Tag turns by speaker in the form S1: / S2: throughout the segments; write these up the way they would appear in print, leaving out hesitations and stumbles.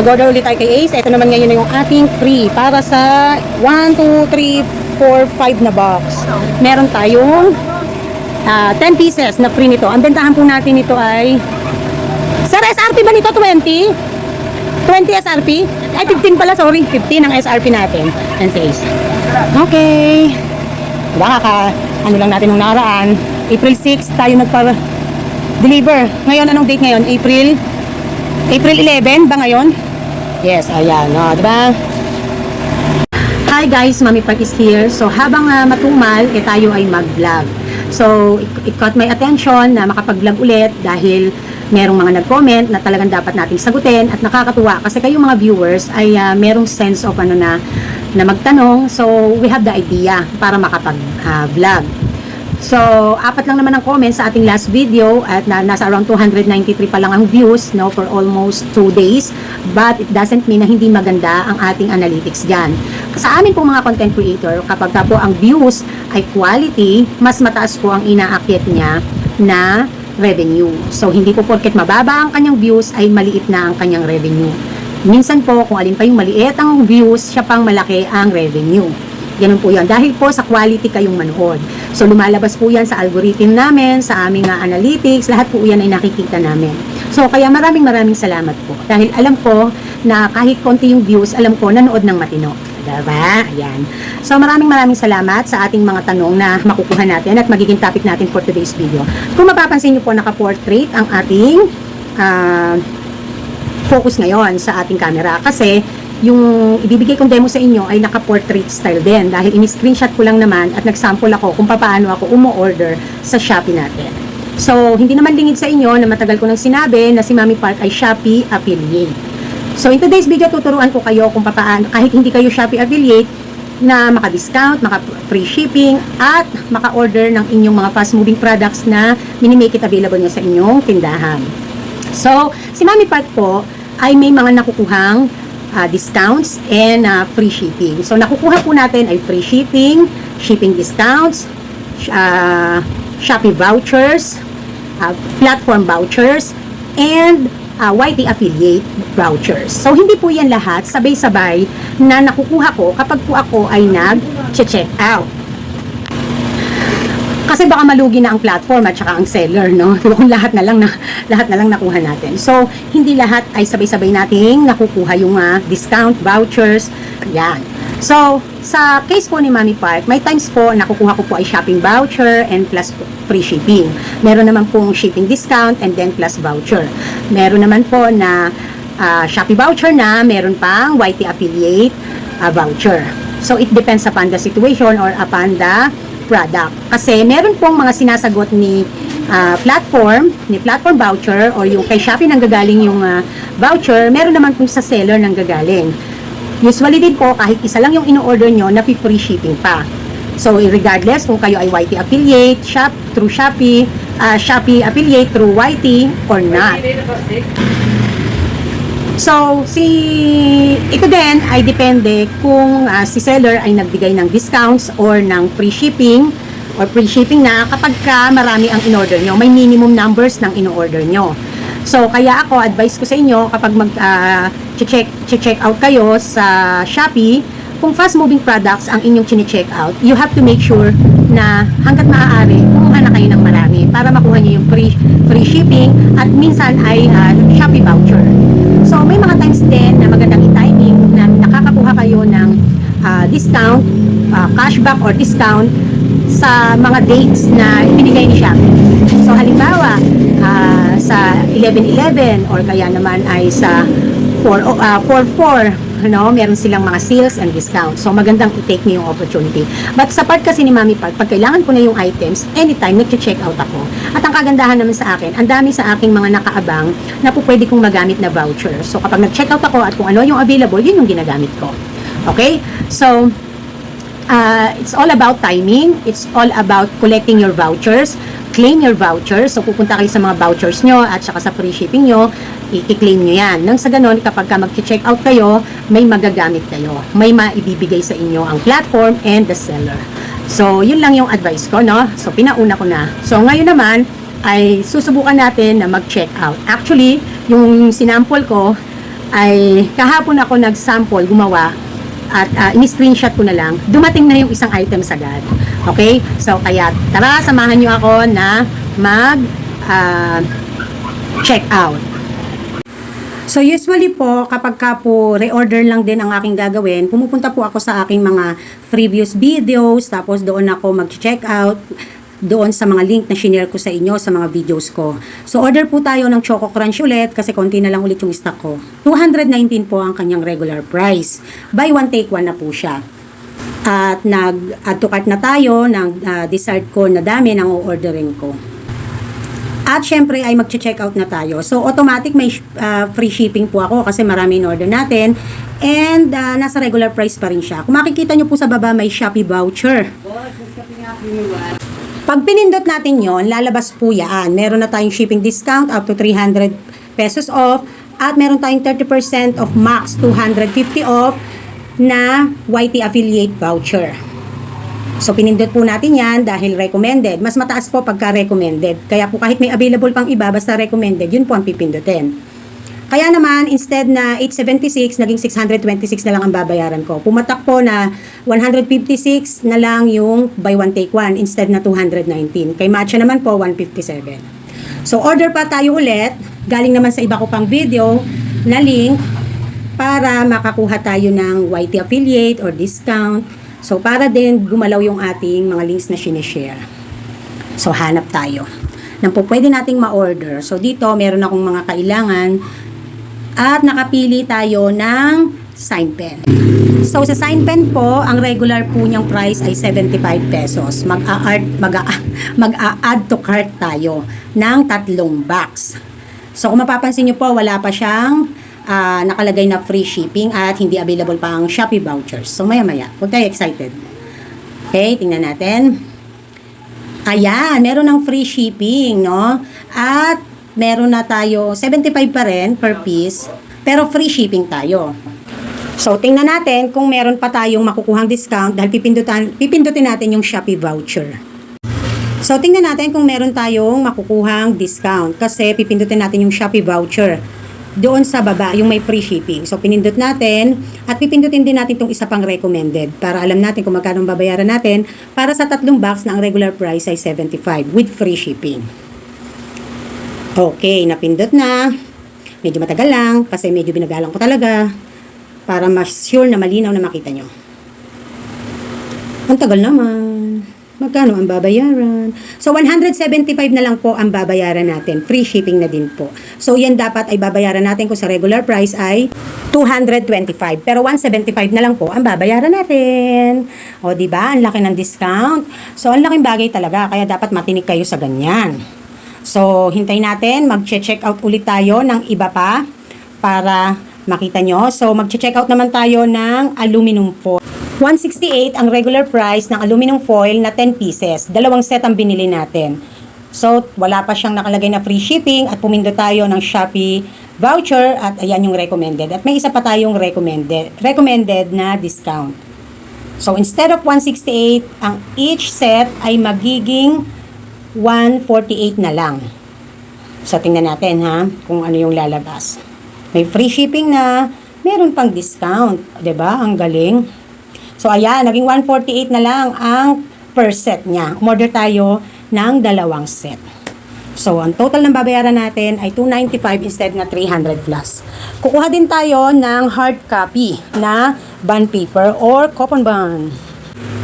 S1: Nag-order ulit tayo kay Ace. Ito naman ngayon yung ating free para sa 1, 2, 3, 4, 5 na box. Meron tayong 10 pieces na free nito. Ang bentahan po natin ito ay Sir, SRP ba nito? 20? 20 SRP? Ay, 15 pala, sorry. 15 ang SRP natin. And says, okay. Baka ano lang natin nung nakaraan. April 6 tayo nagpa-deliver. Ngayon, anong date ngayon? April 11 ba ngayon? Yes, ayan. O, diba? Hi guys, Mami Park is here. So, habang matumal, tayo ay mag-vlog. So, it caught my attention na makapag-vlog ulit dahil merong mga nag-comment na talagang dapat nating sagutin at nakakatuwa kasi kayong mga viewers ay merong sense of na magtanong. So, we have the idea para makapag-vlog. So, 4 lang naman ang comments sa ating last video at nasa around 293 pa lang ang views for almost 2 days. But it doesn't mean na hindi maganda ang ating analytics dyan. Sa amin pong mga content creator, kapag po ang views ay quality, mas mataas po ang inaakyat niya na revenue. So, hindi po porket mababa ang kanyang views ay maliit na ang kanyang revenue. Minsan po, kung alin pa yung maliit ang views, siya pang malaki ang revenue. Ganun po yan. Dahil po sa quality kayong manood. So, lumalabas po yan sa algorithm namin, sa aming analytics, lahat po yan ay nakikita namin. So, kaya maraming salamat po. Dahil alam ko na kahit konti yung views, alam ko nanood ng matino. Diba? Ayan. So, maraming salamat sa ating mga tanong na makukuha natin at magiging topic natin for today's video. Kung mapapansin nyo po, naka-portrait ang ating focus ngayon sa ating camera. Kasi, yung ibibigay kong demo sa inyo ay naka-portrait style din dahil in-screenshot ko lang naman at nag-sample ako kung paano ako umo-order sa Shopee natin. So, hindi naman lingid sa inyo na matagal ko nang sinabi na si Mami Park ay Shopee affiliate. So, in today's video, tuturuan ko kayo kung paano, kahit hindi kayo Shopee affiliate, na maka-discount, maka-free shipping, at maka-order ng inyong mga fast-moving products na minimake it available nyo sa inyong tindahan. So, si Mami Park po ay may mga nakukuhang discounts and free shipping. So, nakukuha po natin ay free shipping, shipping discounts, Shopee vouchers, platform vouchers, and YT affiliate vouchers. So, hindi po yan lahat sabay-sabay na nakukuha ko kapag po ako ay nag-check out. Kasi baka malugi na ang platform at saka ang seller, no? Kung lahat na lang nakuha natin. So, hindi lahat ay sabay-sabay nating nakukuha yung discount, vouchers, yan. So, sa case po ni Mami Park, may times po nakukuha ko po ay shopping voucher and plus free shipping. Meron naman pong shipping discount and then plus voucher. Meron naman po na Shopee voucher na, meron pang YT affiliate voucher. So, it depends upon the situation or upon the product. Kasi meron pong mga sinasagot ni platform voucher or yung kay Shopee nang gagaling yung voucher, meron naman pong sa seller nang gagaling. Usually din po, kahit isa lang yung ino-order nyo, na free shipping pa. So, regardless kung kayo ay YT affiliate, through Shopee, Shopee affiliate through YT or not. So, ito din ay depende kung si seller ay nagbigay ng discounts or ng free shipping na kapag marami ang in-order nyo, may minimum numbers ng in-order nyo. So, kaya ako, advice ko sa inyo, kapag check out kayo sa Shopee, kung fast-moving products ang inyong chine-check out, you have to make sure na hanggat maaari, kumuha na kayo ng marami para makuha nyo yung free shipping at minsan ay Shopee voucher. So, may mga times din na magandang i-timing na nakakakuha kayo ng discount, cashback or discount sa mga dates na ibinigay ni Shopee. So, halimbawa, sa 11/11 or kaya naman ay sa 4/4, meron silang mga sales and discounts. So, magandang i-take niyo yung opportunity. But sa part kasi ni Mami Park, pag kailangan ko na yung items, anytime, nag-check out ako. At ang kagandahan naman sa akin, ang dami sa aking mga nakaabang na po pwede kong magamit na voucher. So, kapag nag-check out ako at kung ano yung available, yun yung ginagamit ko. Okay? So, it's all about timing. It's all about collecting your vouchers. Claim your vouchers. So, pupunta kayo sa mga vouchers nyo at saka sa free shipping nyo, i-claim nyo yan. Nang sa ganon, kapag mag-check out kayo, may magagamit kayo. May maibibigay sa inyo ang platform and the seller. So, yun lang yung advice ko, no? So, pinauna ko na. So, ngayon naman, ay susubukan natin na mag-check out. Actually, yung sinample ko, ay kahapon ako nag-sample, gumawa, at in-screenshot ko na lang, dumating na yung isang item agad. Okay? So, kaya tara, samahan nyo ako na check out. So, usually po, kapag ka po reorder lang din ang aking gagawin, pumupunta po ako sa aking mga previous videos, tapos doon ako mag-check out doon sa mga link na shinare ko sa inyo sa mga videos ko. So, order po tayo ng Choco Crunch ulit kasi konti na lang ulit yung stock ko. 219 po ang kanyang regular price. Buy one, take one na po siya. At nag-add to cart na tayo ng desired ko na dami ng o-ordering ko. At syempre ay mag-check out na tayo. So, automatic may free shipping po ako kasi marami in order natin. And nasa regular price pa rin siya. Kung makikita nyo po sa baba, may Shopee voucher. Pag pinindot natin yon, lalabas po yan. Meron na tayong shipping discount up to 300 pesos off. At meron tayong 30% of max 250 off na YT affiliate voucher. So, pinindot po natin yan dahil recommended. Mas mataas po pagka recommended. Kaya po kahit may available pang iba, basta recommended, yun po ang pipindutin. Kaya naman, instead na 876, naging 626 na lang ang babayaran ko. Pumatak po na 156 na lang yung buy one take one instead na 219. Kay Matcha naman po, 157. So, order pa tayo ulit. Galing naman sa iba ko pang video na link para makakuha tayo ng YT affiliate or discount. So, para din gumalaw yung ating mga links na sinishare. So, hanap tayo nang po pwede nating ma-order. So, dito, meron akong mga kailangan at nakapili tayo ng sign pen. So, sa sign pen po, ang regular po niyang price ay 75 pesos. Mag-a-add to cart tayo ng 3 box. So, kung mapapansin niyo po, wala pa siyang nakalagay na free shipping at hindi available pa ang Shopee vouchers. So, maya-maya. Huwag tayo excited. Okay, tingnan natin. Ayan, meron ng free shipping, no? At meron na tayo 75 pa rin per piece, pero free shipping tayo. So, tingnan natin kung meron pa tayong makukuhang discount dahil pipindutin natin yung Shopee voucher. So, tingnan natin kung meron tayong makukuhang discount kasi pipindutin natin yung Shopee voucher doon sa baba, yung may free shipping. So, pinindot natin at pipindutin din natin itong isa pang recommended para alam natin kung magkano babayaran natin para sa 3 box na ang regular price ay 75 with free shipping. Okay, napindot na. Medyo matagal lang kasi medyo binagalang ko talaga para mas sure na malinaw na makita nyo. Ang tagal naman. Magkano ang babayaran? So, 175 na lang po ang babayaran natin. Free shipping na din po. So, yan dapat ay babayaran natin kung sa regular price ay 225. Pero 175 na lang po ang babayaran natin. O, diba? Ang laki ng discount. So, ang laking bagay talaga. Kaya dapat matinig kayo sa ganyan. So, hintayin natin. Mag-check out ulit tayo ng iba pa para makita nyo. So, mag-check out naman tayo ng aluminum foil. 168 ang regular price ng aluminum foil na 10 pieces. 2 set ang binili natin. So, wala pa siyang nakalagay na free shipping at pumindo tayo ng Shopee voucher at ayan yung recommended. At may isa pa tayong recommended na discount. So, instead of 168, ang each set ay magiging 148 na lang. So, tingnan natin ha, kung ano yung lalabas. May free shipping na, meron pang discount. 'Di ba? Ang galing. So, ayan, naging 148 na lang ang per set niya. Umorder tayo ng 2 set. So, ang total ng babayaran natin ay 295 instead na 300 plus. Kukuha din tayo ng hard copy na bond paper or coupon bond.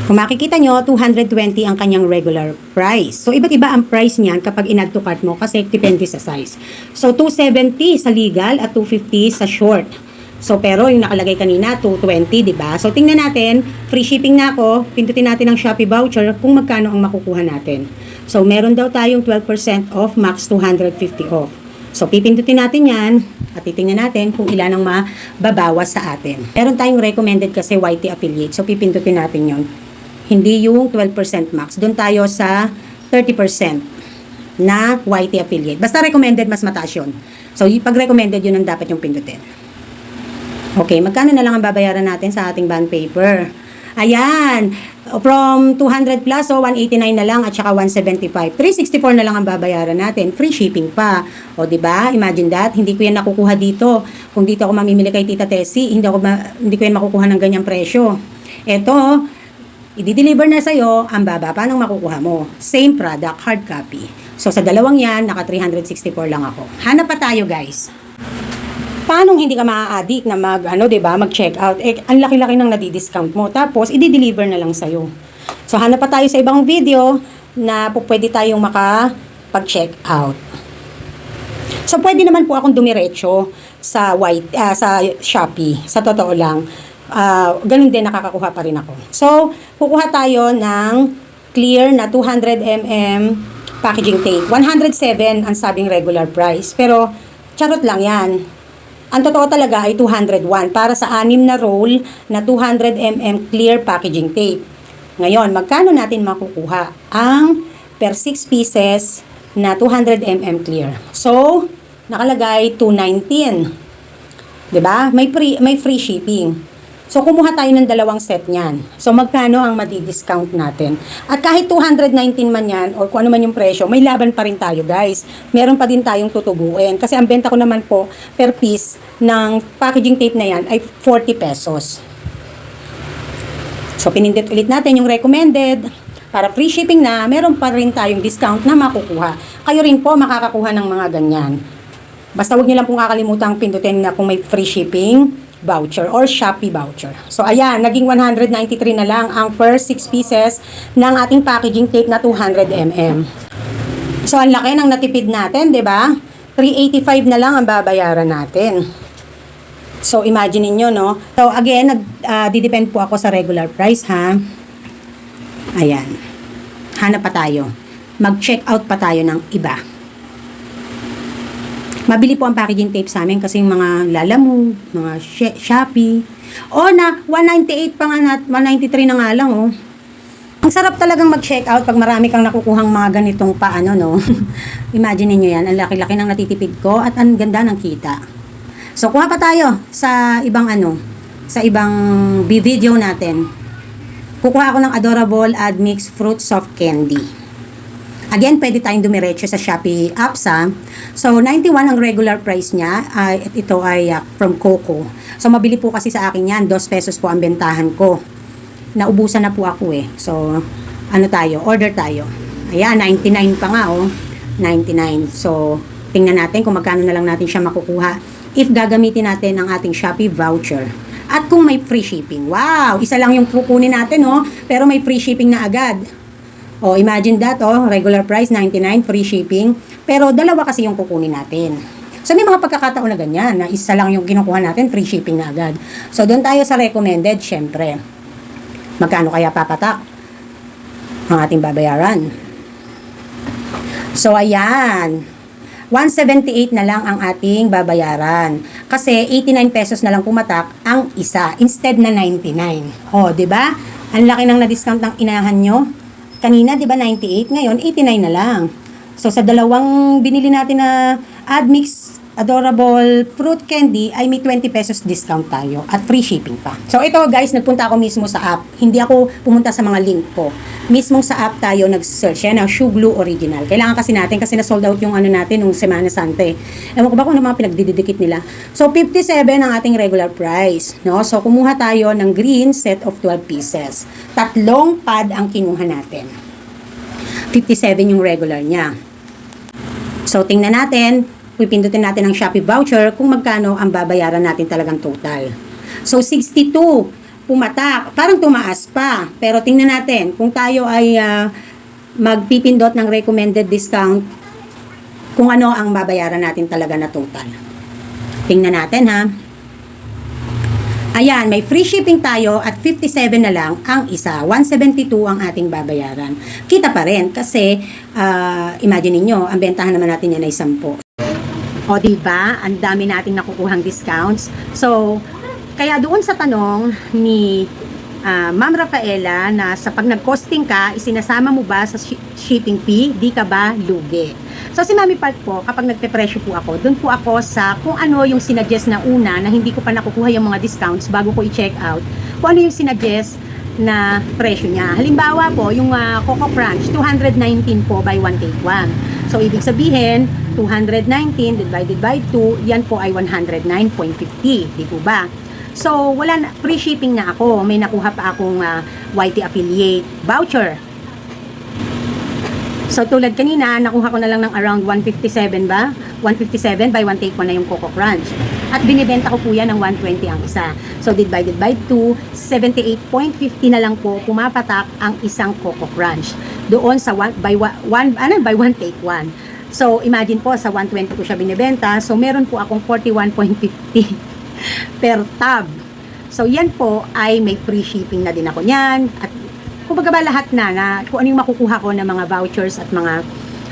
S1: Kung makikita nyo, 220 ang kanyang regular price. So, iba't iba ang price niyan kapag in-add to cart mo kasi depende sa size. So, 270 sa legal at 250 sa short. So, pero yung nakalagay kanina, 220, di ba? So, tingnan natin, free shipping na ako, pindutin natin ang Shopee voucher kung magkano ang makukuha natin. So, meron daw tayong 12% off, max 250 off. So, pipindutin natin yan at titingnan natin kung ilan ang mababawas sa atin. Meron tayong recommended kasi YT affiliate. So, pipindutin natin yon. Hindi yung 12% max. Doon tayo sa 30% na YT affiliate. Basta recommended, mas mataas yun. So, pag recommended, yun ang dapat yung pindutin. Okay, magkano na lang ang babayaran natin sa ating bond paper? Ayan, From 200 plus, so 189 na lang at saka 175. 364 na lang ang babayaran natin. Free shipping pa. O, di ba? Imagine that. Hindi ko yan nakukuha dito. Kung dito ako mamimili kay Tita Tessie, hindi ko yan makukuha ng ganyang presyo. Ito, i-deliver na sa'yo, ang baba pa ng makukuha mo. Same product, hard copy. So, sa dalawang yan, naka 364 lang ako. Hanap pa tayo, guys. Paano hindi ka maa-addict na mag-check out? Ang laki-laki ng nadi-discount mo. Tapos, i-deliver na lang sa'yo. So, hanap pa tayo sa ibang video na pwede tayong makapag-check out. So, pwede naman po akong dumiretso sa sa Shopee. Sa totoo lang. Ganun din, nakakakuha pa rin ako. So, kukuha tayo ng clear na 200 packaging tape. 107 ang sabing regular price. Pero, charot lang yan. Ang totoo talaga ay 201 para sa 6 na roll na 200 clear packaging tape. Ngayon, magkano natin makukuha ang per 6 pieces na 200 clear? So, nakalagay 219. 'Di ba? May free shipping. So, kumuha tayo ng dalawang set niyan. So, magkano ang madi-discount natin? At kahit 219 man yan, or kung ano man yung presyo, may laban pa rin tayo, guys. Meron pa din tayong tutubuin. Kasi ang benta ko naman po, per piece ng packaging tape na yan, ay 40 pesos. So, pinindot ulit natin yung recommended. Para free shipping na, meron pa rin tayong discount na makukuha. Kayo rin po makakakuha ng mga ganyan. Basta huwag nyo lang pong kakalimutan pindutin na kung may free shipping voucher or Shopee voucher. So, ayan, naging 193 na lang ang per 6 pieces ng ating packaging tape na 200 So, ang laki ng natipid natin, di ba? 385 na lang ang babayaran natin. So, imagine niyo, no? So, again, didepend po ako sa regular price, ha? Ayan. Hanap pa tayo. Mag-check out pa tayo ng iba. Mabili po ang packaging tape sa amin kasi yung mga Lalamove, mga Shopee. O na, 198 pa nga, 193 na nga lang, oh. Ang sarap talagang mag-check out pag marami kang nakukuhang mga ganitong paano, no? Imagine niyo yan, ang laki-laki ng natitipid ko at ang ganda ng kita. So, kuha pa tayo sa ibang sa ibang video natin. Kukuha ako ng Adorable Admix Fruit Soft Candy. Again, pwede tayong dumiretso sa Shopee apps, ha. So, 91 ang regular price niya. Ito ay from Coco. So, mabili po kasi sa akin yan. 2 pesos po ang bentahan ko. Naubusan na po ako eh. So, order tayo. Ayan, 99 pa nga, oh. 99. So, tingnan natin kung magkano na lang natin siya makukuha if gagamitin natin ang ating Shopee voucher. At kung may free shipping. Wow! Isa lang yung kukunin natin, oh. Pero may free shipping na agad. Oh, imagine that, oh, regular price 99, free shipping. Pero dalawa kasi yung kukunin natin. So may mga pagkakataon na ganyan, na isa lang yung kinukuha natin, free shipping na agad. So doon tayo sa recommended, syempre. Magkano kaya papatak ang ating babayaran? So ayan, 178 na lang ang ating babayaran. Kasi 89 pesos na lang pumatak ang isa instead na 99. Oh, 'di ba? Ang laki ng na-discount ng inahan nyo. Kanina, di ba, 98? Ngayon, 89 na lang. So, sa dalawang binili natin na Admix Adorable Fruit Candy, ay may 20 pesos discount tayo at free shipping pa. So, ito guys, nagpunta ako mismo sa app. Hindi ako pumunta sa mga link ko. Mismong sa app tayo nag-search yan ng Shoe Glue Original. Kailangan kasi natin kasi na-sold out yung natin nung Semana Santa. Ewan ko ba kung ano mga pinagdidikit nila. So, 57 ang ating regular price. No? So, kumuha tayo ng green set of 12 pieces. 3 pad ang kinuha natin. 57 yung regular niya. So, tingnan natin. Pipindutin natin ang Shopee voucher kung magkano ang babayaran natin talagang total. So, 62 pumatak. Parang tumaas pa. Pero tingnan natin, kung tayo ay magpipindot ng recommended discount, kung ano ang babayaran natin talaga na total. Tingnan natin, ha. Ayan, may free shipping tayo at 57 na lang ang isa. 172 ang ating babayaran. Kita pa rin kasi, imagine niyo, ang bentahan naman natin yan ay 10. O, diba? Ang dami nating nakukuhang discounts. So, kaya doon sa tanong ni Ma'am Rafaela na sa pag nag-costing ka, isinasama mo ba sa shipping fee? Di ka ba lugi? So, si Mami Park po, kapag nagpe-presyo po ako, doon po ako sa kung ano yung sinuggest na una na hindi ko pa nakukuha yung mga discounts bago ko i-check out. Kung ano yung sinuggest na presyo niya. Halimbawa po, yung Coco Crunch, 219 po by 1 take 1. So, ibig sabihin, 219 divided by 2, yan po ay 109.50. Di po ba? So, wala na, free shipping na ako. May nakuha pa akong YT affiliate voucher. So, tulad kanina, nakuha ko na lang ng around 157 ba? 157 by 1 take 1 na yung Coco Crunch. At binibenta ko po yan ng 120 ang isa. So, divided by 2, 78.50 na lang po pumapatak ang isang Coco Crunch. Doon sa by 1 take 1. So, imagine po, sa 120 ko siya binibenta. So, meron po akong 41.50 per tab. So, yan po ay may free shipping na din ako niyan. At kumbaga ba lahat na kung ano yung makukuha ko ng mga vouchers at mga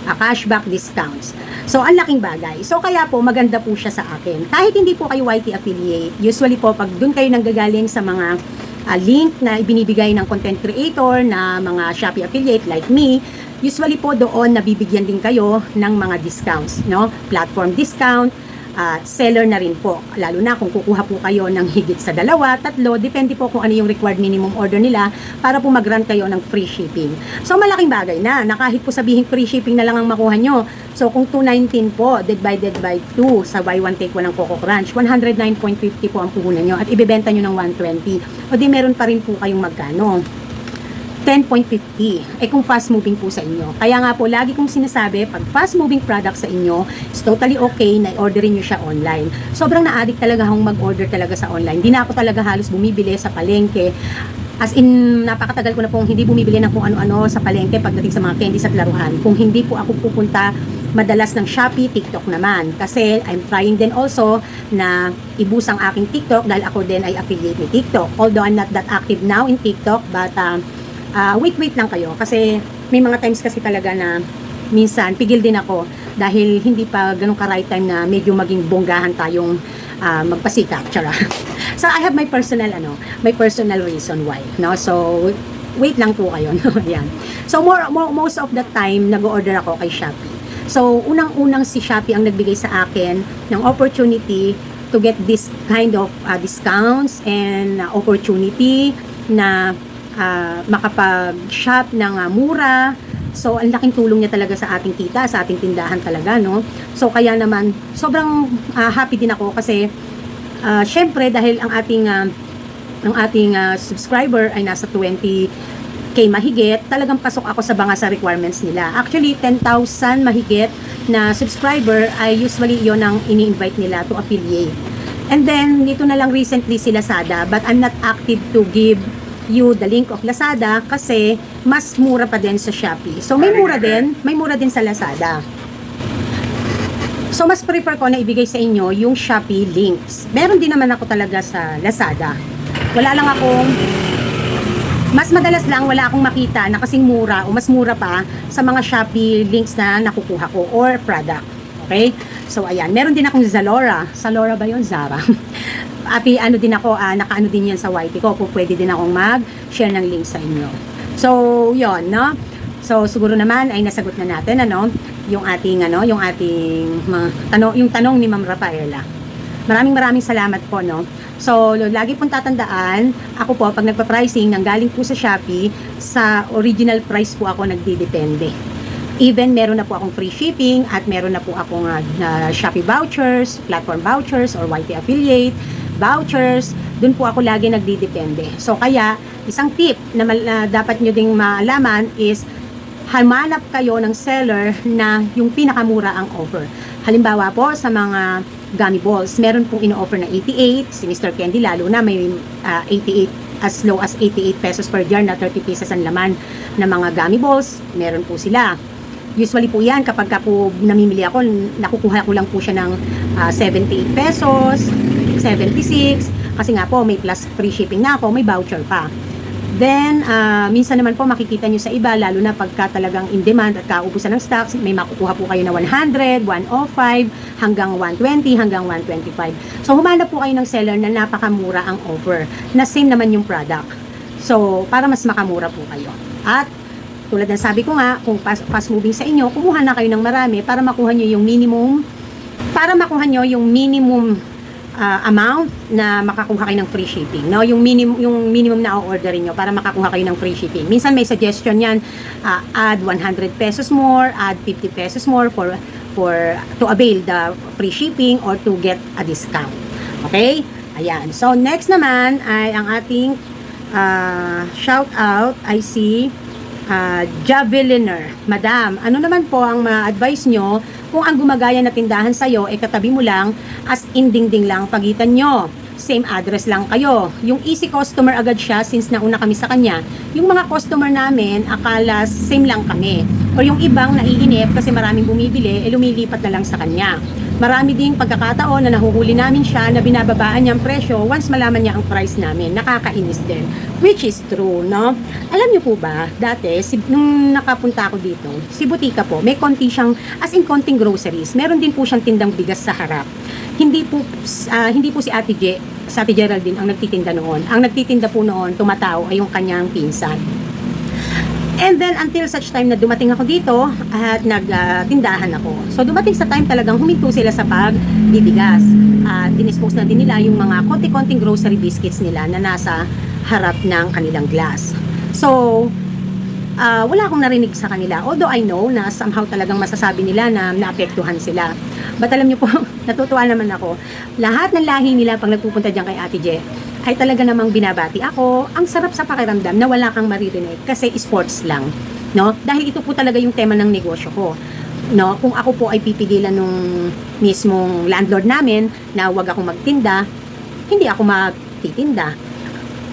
S1: cashback discounts. So, ang laking bagay. So, kaya po, maganda po siya sa akin. Kahit hindi po kayo YT affiliate, usually po, pag dun kayo nanggagaling sa mga link na ibinibigay ng content creator na mga Shopee affiliate like me, usually po doon nabibigyan din kayo ng mga discounts, no? Platform discount, seller na rin po. Lalo na kung kukuha po kayo ng higit sa 2, 3, depende po kung ano yung required minimum order nila para po mag-grant kayo ng free shipping. So, malaking bagay na kahit po sabihin free shipping na lang ang makuha nyo. So, kung 219 po, divided by 2 sa buy one take 1 ng Coco Crunch, 109.50 po ang puhunan nyo at ibebenta nyo ng 120. O di meron pa rin po kayong magkano? 10.50. Kung fast moving po sa inyo. Kaya nga po, lagi kong sinasabi, pag fast moving product sa inyo, it's totally okay na orderin nyo siya online. Sobrang na-addict talaga akong mag-order talaga sa online. Hindi na ako talaga halos bumibili sa palengke. As in, napakatagal ko na pong hindi bumibili ng kung ano-ano sa palengke pagdating sa mga candies at laruhan. Kung hindi po ako pupunta madalas ng Shopee, TikTok naman. Kasi I'm trying din also na ibus ang aking TikTok dahil ako din ay affiliate ni TikTok. Although I'm not that active now in TikTok, but wait lang kayo kasi may mga times kasi talaga na minsan pigil din ako dahil hindi pa ganun ka right time na medyo maging bonggahan tayong magpasikap, tsara. So I have my personal reason why, no? So wait lang po kayo, no? Yan. So most of the time nag-order ako kay Shopee. So unang-unang si Shopee ang nagbigay sa akin ng opportunity to get this kind of discounts and opportunity na makapag-shop ng mura. So, ang laking tulong niya talaga sa ating kita, sa ating tindahan talaga, no? So, kaya naman, sobrang happy din ako kasi, syempre, dahil ang ating subscriber ay nasa 20k mahigit, talagang pasok ako sa banga sa requirements nila. Actually, 10,000 mahigit na subscriber ay usually yon ang ini-invite nila to affiliate. And then, dito na lang recently si Lazada, but I'm not active to give you the link of Lazada kasi mas mura pa din sa Shopee. So may mura din sa Lazada. So mas prefer ko na ibigay sa inyo yung Shopee links. Meron din naman ako talaga sa Lazada. Mas madalas lang wala akong makita na kasing mura o mas mura pa sa mga Shopee links na nakukuha ko or product. Okay? So ayan, meron din akong Zalora. Zalora ba yun? Zara. Ano din ako, nakaano din yan sa YT ko. Pwede din akong mag-share ng link sa inyo. So, yon, no? So, siguro naman ay nasagot na natin, yung tanong ni Ma'am Rafaela. Maraming salamat po, no? So, lagi pong tatandaan, ako po, pag nagpa-pricing, nanggaling po sa Shopee, sa original price po ako nagdidepende. Even meron na po akong free shipping at meron na po akong Shopee vouchers, platform vouchers, or YT affiliate vouchers, dun po ako lagi nagdidepende. So kaya, isang tip na dapat nyo ding malaman is hamanap kayo ng seller na yung pinakamura ang offer. Halimbawa po sa mga gummy balls, meron pong ino-offer na 88, si Mr. Candy lalo na may 88, as low as 88 pesos per jar na 30 pieces ang laman ng mga gummy balls, meron po sila. Usually po yan, kapag po namimili ako, nakukuha ko lang po siya ng 78 pesos, 76, kasi nga po may plus free shipping na ako, may voucher pa. Then, minsan naman po makikita nyo sa iba, lalo na pagka talagang in demand at kaubusan ng stocks, may makukuha po kayo na 100, 105, hanggang 120, hanggang 125. So, humanap po kayo ng seller na napakamura ang offer, na same naman yung product. So, para mas makamura po kayo. At, tulad ng sabi ko nga, kung fast moving sa inyo, kumuha na kayo ng marami para makuha nyo yung minimum amount na makakuha kayo ng free shipping, no? Yung minimum na o-orderin nyo para makakuha kayo ng free shipping. Minsan may suggestion yan, add 100 pesos more, add 50 pesos more for to avail the free shipping or to get a discount. Okay? Ayan. So, next naman ay ang ating shout out ay si Javeliner. Madam, ano naman po ang ma-advise nyo kung ang gumagaya na tindahan sa'yo, katabi mo lang, as in dingding lang pagitan nyo. Same address lang kayo. Yung easy customer agad siya since nauna kami sa kanya. Yung mga customer namin, akala same lang kami. O yung ibang naiinip kasi maraming bumibili, lumilipat na lang sa kanya. Marami ding pagkakataon na nahuhuli namin siya na binababaan niya ang presyo once malaman niya ang price namin. Nakakainis din. Which is true, no? Alam niyo po ba, dati, nung nakapunta ako dito, si Butika po, may konti siyang, as in konting groceries. Meron din po siyang tindang bigas sa harap. Hindi po si Ate Geraldine ang nagtitinda noon. Ang nagtitinda po noon, tumatao ay yung kanyang pinsan. And then, until such time na dumating ako dito at nagtindahan ako. So, dumating sa time talagang huminto sila sa pagbibigas. Dinispose na din nila yung mga konti-konting grocery biscuits nila na nasa harap ng kanilang glass. So, wala akong narinig sa kanila. Although I know na somehow talagang masasabi nila na naapektuhan sila. But alam niyo po, natutuwa naman ako. Lahat ng lahi nila pag nagpupunta dyan kay Ate Je, ay talaga namang binabati ako. Ang sarap sa pakiramdam na wala kang maririnig kasi sports lang, no? Dahil ito po talaga yung tema ng negosyo ko, no? Kung ako po ay pipigilan nung mismong landlord namin na wag akong magtinda, hindi ako magtitinda.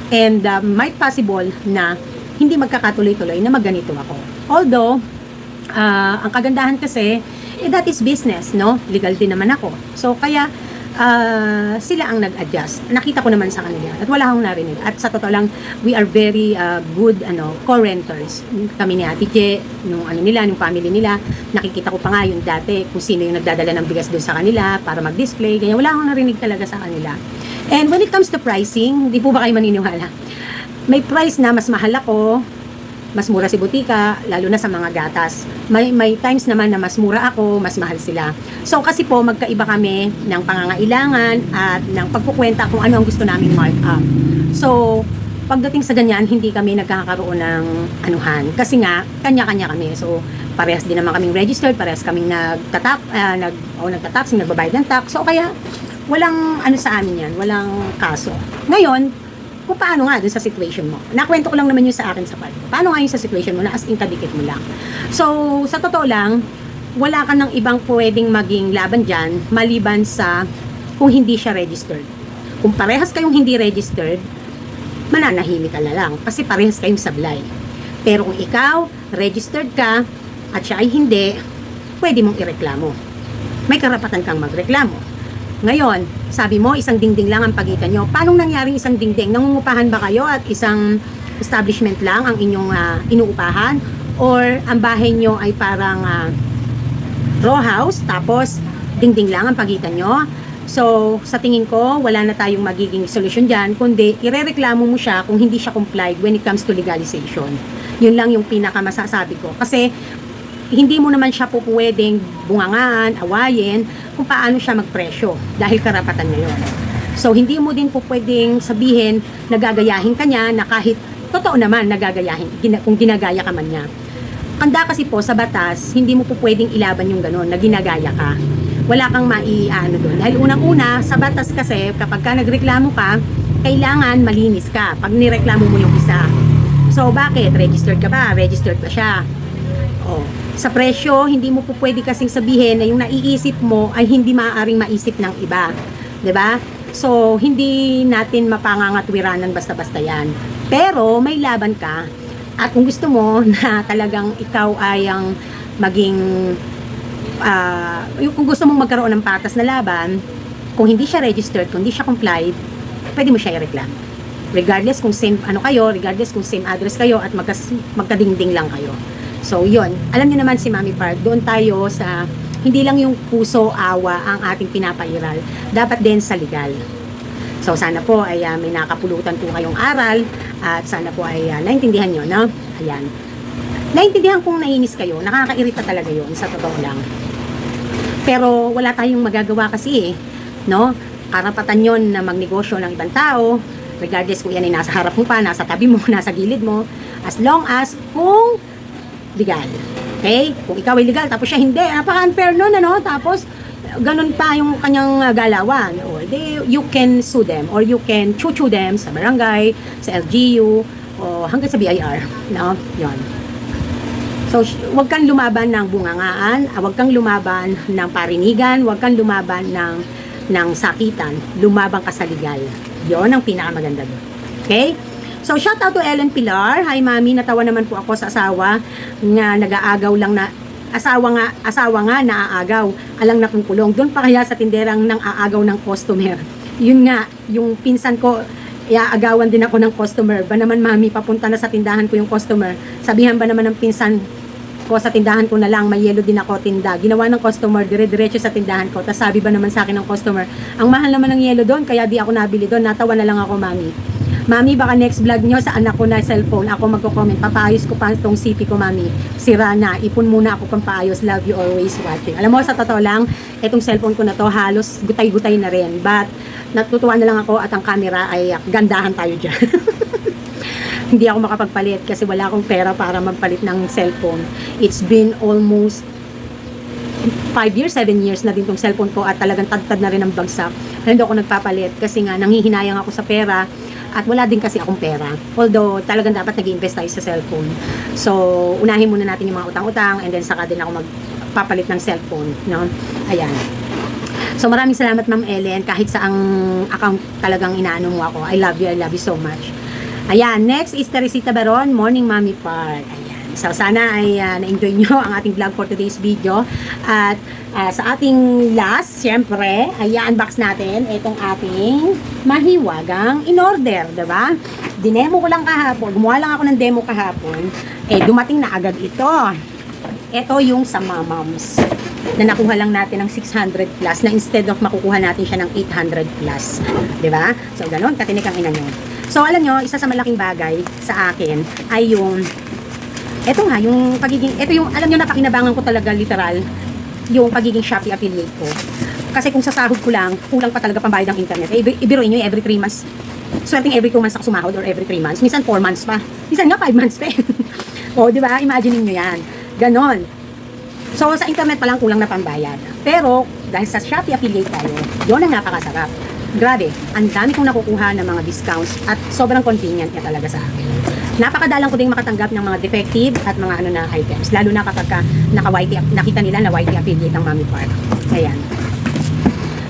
S1: And might possible na hindi magkakatuloy-tuloy na magganito ako. Although, ang kagandahan kasi, that is business, no? Legal din naman ako. So, kaya, sila ang nag-adjust. Nakita ko naman sa kanila at wala akong narinig. At sa totoo lang, we are very good co-renters. Kami ni Ate Je, nung family nila, nakikita ko pa nga yung dati kung sino yung nagdadala ng bigas doon sa kanila para mag-display, ganyan. Wala akong narinig talaga sa kanila. And when it comes to pricing, hindi po ba kayo maniniwala? May price na mas mahal ako, mas mura si Butika, lalo na sa mga gatas. May times naman na mas mura ako, mas mahal sila. So kasi po, magkaiba kami ng pangangailangan at ng pagkukwenta kung ano ang gusto naming mark up. So, pagdating sa ganyan, hindi kami nagkakaroon ng anuhan. Kasi nga, kanya-kanya kami. So, parehas din naman kaming registered, parehas kaming nagtatax, nagbabayad ng tax. So, kaya, walang ano sa amin yan, walang kaso. Ngayon, kung paano nga dun sa situation mo. Nakwento ko lang naman yun sa akin sa part. Paano nga yun sa situation mo na as in kadikit mo lang. So, sa totoo lang, wala ka ng ibang pwedeng maging laban dyan maliban sa kung hindi siya registered. Kung parehas kayong hindi registered, mananahimik ka na lang kasi parehas kayong sablay. Pero kung ikaw, registered ka at siya ay hindi, pwede mong ireklamo. May karapatan kang magreklamo. Ngayon, sabi mo, isang dingding lang ang pagitan nyo. Paano nangyaring isang dingding? Nangungupahan ba kayo at isang establishment lang ang inyong inuupahan? Or ang bahay nyo ay parang row house, tapos dingding lang ang pagitan nyo? So, sa tingin ko, wala na tayong magiging solusyon dyan, kundi irereklamo mo siya kung hindi siya complied when it comes to legalization. Yun lang yung pinakamasasabi ko. Kasi, hindi mo naman siya po pwedeng bungangaan, awayin, kung paano siya magpresyo dahil karapatan niya yun. So, hindi mo din po pwedeng sabihin na gagayahin ka niya na kahit totoo naman nagagayahin kung ginagaya ka man niya. Kanda kasi po sa batas, hindi mo po pwedeng ilaban yung gano'n na ginagaya ka. Wala kang maiano doon. Dahil unang-una, sa batas kasi, kapag ka nagreklamo ka, kailangan malinis ka pag nireklamo mo yung isa. So, bakit? Registered ka ba? Registered ba siya? Oh. Sa presyo, hindi mo po pwede kasing sabihin na yung naiisip mo ay hindi maaaring maisip ng iba. 'Di ba? So, hindi natin mapangangatwiranan basta-basta yan. Pero, may laban ka. At kung gusto mo na talagang ikaw ay ang maging, kung gusto mong magkaroon ng patas na laban, kung hindi siya registered, kung hindi siya complied, pwede mo siya ireklamo. Regardless kung same regardless kung same address kayo at magkadingding lang kayo. So, yun. Alam niyo naman si Mami Park, doon tayo sa, hindi lang yung puso, awa ang ating pinapairal. Dapat din sa legal. So, sana po ay may nakapulutan po kayong aral at sana po ay naintindihan nyo, no? Ayan. Naintindihan kung nainis kayo, nakakairita talaga yun, sa totoo lang. Pero, wala tayong magagawa kasi no? karapatan yon na magnegosyo ng ibang tao, regardless kung yan ay nasa harap mo pa, nasa tabi mo, nasa gilid mo, as long as kung legal. Okay? Kung ikaw ay legal, tapos siya hindi, napaka-unfair nun, ano? Tapos, ganun pa yung kanyang galawan. Or you can sue them, or you can chu-chu them sa barangay, sa LGU, o hanggang sa BIR. No? Yun. So, wag kang lumaban ng bungangaan, wag kang lumaban ng parinigan, wag kang lumaban ng sakitan. Lumabang ka sa legal. Yon ang pinakamaganda doon. Okay? So, shout out to Ellen Pilar. Hi, Mami. Natawa naman po ako sa asawa nga nag-aagaw lang na asawa nga naaagaw. Alang nakukulong. Doon pa kaya sa tinderang nang aagaw ng customer. Yun nga, yung pinsan ko, iaagawan din ako ng customer. Ba naman, Mami, papunta na sa tindahan ko yung customer. Sabihan ba naman ng pinsan ko sa tindahan ko na lang, may yelo din ako tinda. Ginawa ng customer, dire-diretso sa tindahan ko. Tapos sabi ba naman sa akin ng customer, ang mahal naman ng yelo doon, kaya di ako nabili doon. Natawa na lang ako, Mami. Mami, baka next vlog nyo sa anak ko na cellphone, ako magko-comment. Papaayos ko pa itong CP ko, Mami. Sira na. Ipon muna ako pang paayos. Love you always watching. Alam mo, sa totoo lang, itong cellphone ko na to, halos gutay-gutay na rin. But, natutuwa na lang ako at ang camera ay gandahan tayo dyan. Hindi ako makapagpalit kasi wala akong pera para magpalit ng cellphone. It's been almost 5 years, 7 years na din tong cellphone ko at talagang tad-tad na rin ang bagsak. Hindi ako nagpapalit kasi nga nanghihinayang ako sa pera at wala din kasi akong pera. Although talagang dapat nag-i-invest tayo sa cellphone. So, unahin muna natin yung mga utang-utang and then saka din ako magpapalit ng cellphone. No? Ayan. So, maraming salamat, Ma'am Ellen. Kahit sa ang account talagang inaano mo ako. I love you so much. Ayan, next is Teresita Baron, Morning Mommy Park. Ayan. So, sana ay na-enjoy nyo ang ating vlog for today's video. At sa ating last, syempre, ay unbox natin itong ating mahiwagang in-order, diba? Dinemo ko lang kahapon, gumawa lang ako ng demo kahapon, dumating na agad ito. Ito yung sa Mamams na nakuha lang natin ng 600 plus na instead of makukuha natin siya ng 800 plus. Diba? So, ganun, katinik ang inano. So, alam nyo, isa sa malaking bagay sa akin ay yung, eto nga, yung pagiging, eto yung, alam nyo, napakinabangan ko talaga literal, yung pagiging Shopee affiliate ko. Kasi kung sa sahod ko lang, kulang pa talaga pambayad ng internet. Ibiruin nyo, every 3 months, swerteng every 2 months ako sumahod or every 3 months. Minsan 4 months pa. Minsan nga 5 months pa. O, di ba? Imagine nyo yan. Ganon. So, sa internet pa lang kulang na pambayad. Pero, dahil sa Shopee affiliate tayo, yun ang napakasarap. Grabe, ang dami kong nakukuha ng mga discounts at sobrang convenient niya talaga sa akin. Napakadalang ko ding makatanggap ng mga defective at mga ano na items. Lalo na kapag nakita nila na YT affiliate ng Mommy Park. Ayan.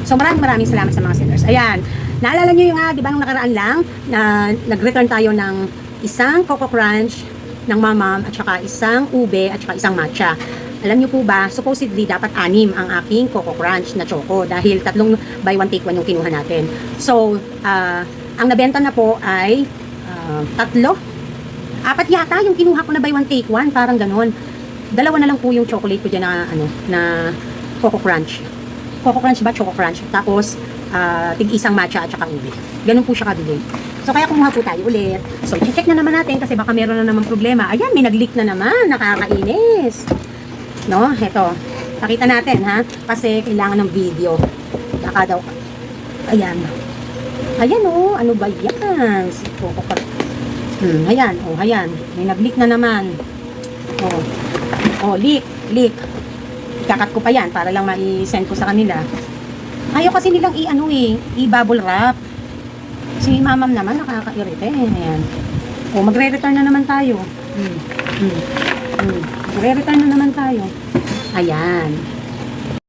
S1: So, maraming salamat sa mga sellers. Ayan. Naalala nyo yung, di ba, nung nakaraan lang, na nag-return tayo ng isang Coco Crunch ng Mamam at saka isang ube at saka isang matcha. Alam niyo po ba, supposedly dapat 6 ang aking Coco Crunch na choco dahil 3 buy one take one yung kinuha natin. So, ang nabenta na po ay 3. 4 yata yung kinuha ko na buy one take one, parang ganon. 2 na lang po yung chocolate ko dyan na, na Coco Crunch. Coco Crunch ba? Choco Crunch. Tapos, tig-isang matcha at saka ube. Ganun po siya kabili. So, kaya kumuha po tayo ulit. So, check na naman natin kasi baka meron na naman problema. Ayan, may nag-leak na naman. Nakakainis. No, eto. Pakita natin, ha? Kasi kailangan ng video. Baka daw. Ayan. Ayan, oh. Ano ba yan? Ayan. Oh, ayan. May nag-leak na naman. Oh, leak. Ikakat ko pa yan para lang ma-send ko sa kanila. Ayaw kasi nilang i-bubble wrap. Si Mamam naman, nakaka-irite. Ayan. Oh, magre-return na naman tayo. Magre-return na naman tayo. Ayan.